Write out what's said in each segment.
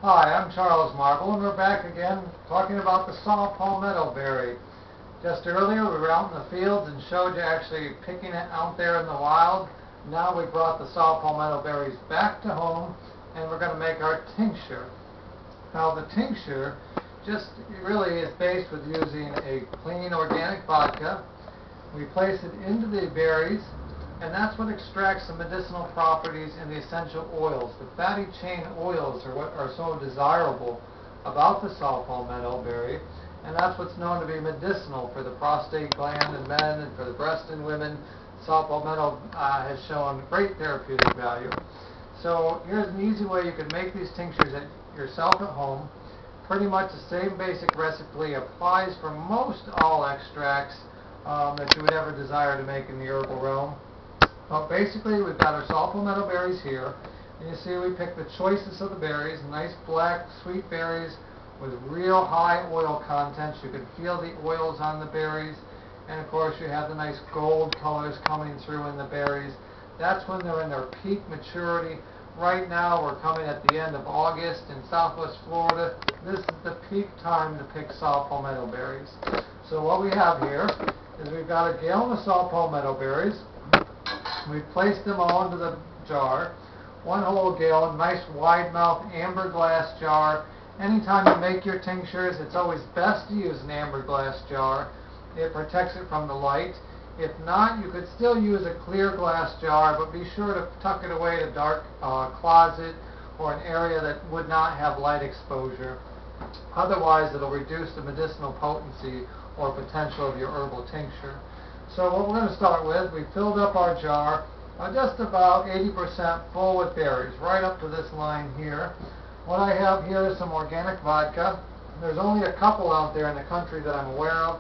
Hi, I'm Charles Marble, and we're back again talking about the saw palmetto berry. Just earlier we were out in the fields and showed you actually picking it out there in the wild. Now we brought the saw palmetto berries back to home, and we're going to make our tincture. Now the tincture just really is based with using a clean organic vodka. We place it into the berries, and that's what extracts the medicinal properties and the essential oils. The fatty chain oils are what are so desirable about the saw palmetto berry, and that's what's known to be medicinal for the prostate gland in men and for the breast in women. Saw palmetto has shown great therapeutic value. So here's an easy way you can make these tinctures yourself at home. Pretty much the same basic recipe applies for most all extracts that you would ever desire to make in the herbal realm. Well, basically, we've got our saw palmetto berries here, and you see we picked the choicest of the berries, nice black, sweet berries with real high oil content. You can feel the oils on the berries, and of course you have the nice gold colors coming through in the berries. That's when they're in their peak maturity. Right now, we're coming at the end of August in Southwest Florida. This is the peak time to pick saw palmetto berries. So what we have here is we've got a gallon of saw palmetto berries. We've placed them all into the jar, one whole gallon, nice wide mouth amber glass jar. Anytime you make your tinctures, it's always best to use an amber glass jar. It protects it from the light. If not, you could still use a clear glass jar, but be sure to tuck it away in a dark closet or an area that would not have light exposure. Otherwise, it'll reduce the medicinal potency or potential of your herbal tincture. So what we're going to start with, we filled up our jar just about 80% full with berries, right up to this line here. What I have here is some organic vodka. There's only a couple out there in the country that I'm aware of.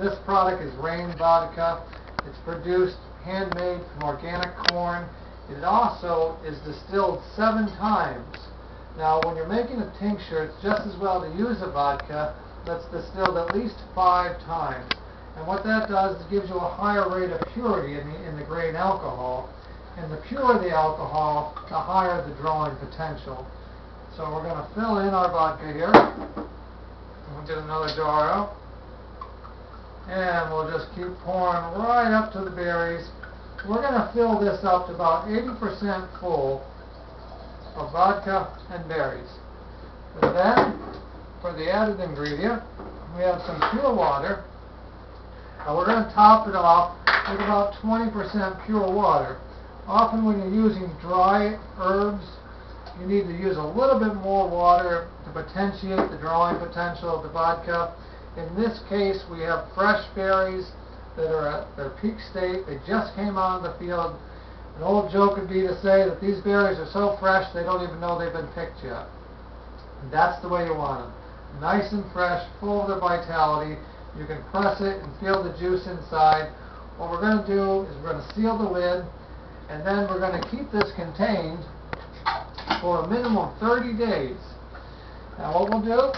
This product is Rain Vodka. It's produced handmade from organic corn. It also is distilled 7 times. Now when you're making a tincture, it's just as well to use a vodka that's distilled at least 5 times. And what that does is gives you a higher rate of purity in the grain alcohol. And the purer the alcohol, the higher the drawing potential. So we're going to fill in our vodka here. We'll get another jar out. And we'll just keep pouring right up to the berries. We're going to fill this up to about 80% full of vodka and berries. And then, for the added ingredient, we have some pure water. Now we're going to top it off with about 20% pure water. Often when you're using dry herbs, you need to use a little bit more water to potentiate the drawing potential of the vodka. In this case, we have fresh berries that are at their peak state. They just came out of the field. An old joke would be to say that these berries are so fresh they don't even know they've been picked yet. And that's the way you want them. Nice and fresh, full of their vitality. You can press it and feel the juice inside. What we're going to do is we're going to seal the lid, and then we're going to keep this contained for a minimum of 30 days. Now what we'll do,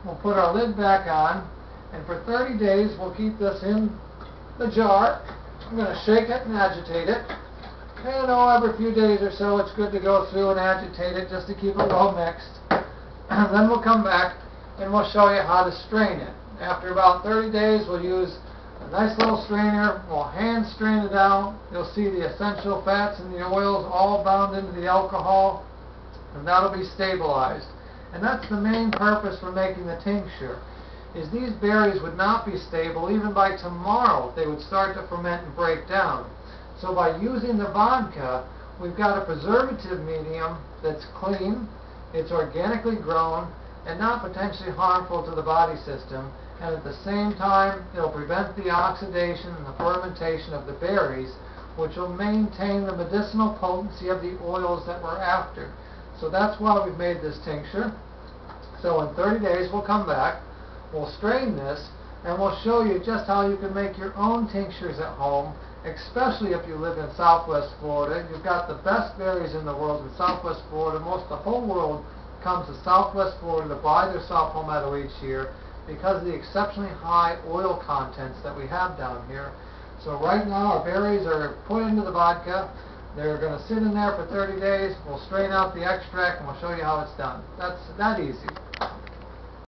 we'll put our lid back on, and for 30 days we'll keep this in the jar. I'm going to shake it and agitate it. And every few days or so it's good to go through and agitate it just to keep it well mixed. And then we'll come back and we'll show you how to strain it. After about 30 days, we'll use a nice little strainer. We'll hand strain it out. You'll see the essential fats and the oils all bound into the alcohol, and that'll be stabilized. And that's the main purpose for making the tincture, is these berries would not be stable even by tomorrow. They would start to ferment and break down. So by using the vodka, we've got a preservative medium that's clean, it's organically grown, and not potentially harmful to the body system. And at the same time, it'll prevent the oxidation and the fermentation of the berries, which will maintain the medicinal potency of the oils that we're after. So that's why we've made this tincture. So in 30 days, we'll come back, we'll strain this, and we'll show you just how you can make your own tinctures at home, especially if you live in Southwest Florida. You've got the best berries in the world in Southwest Florida. Most of the whole world comes to Southwest Florida to buy their saw palmetto each year because of the exceptionally high oil contents that we have down here. So right now our berries are put into the vodka. They're going to sit in there for 30 days. We'll strain out the extract and we'll show you how it's done. That's that easy.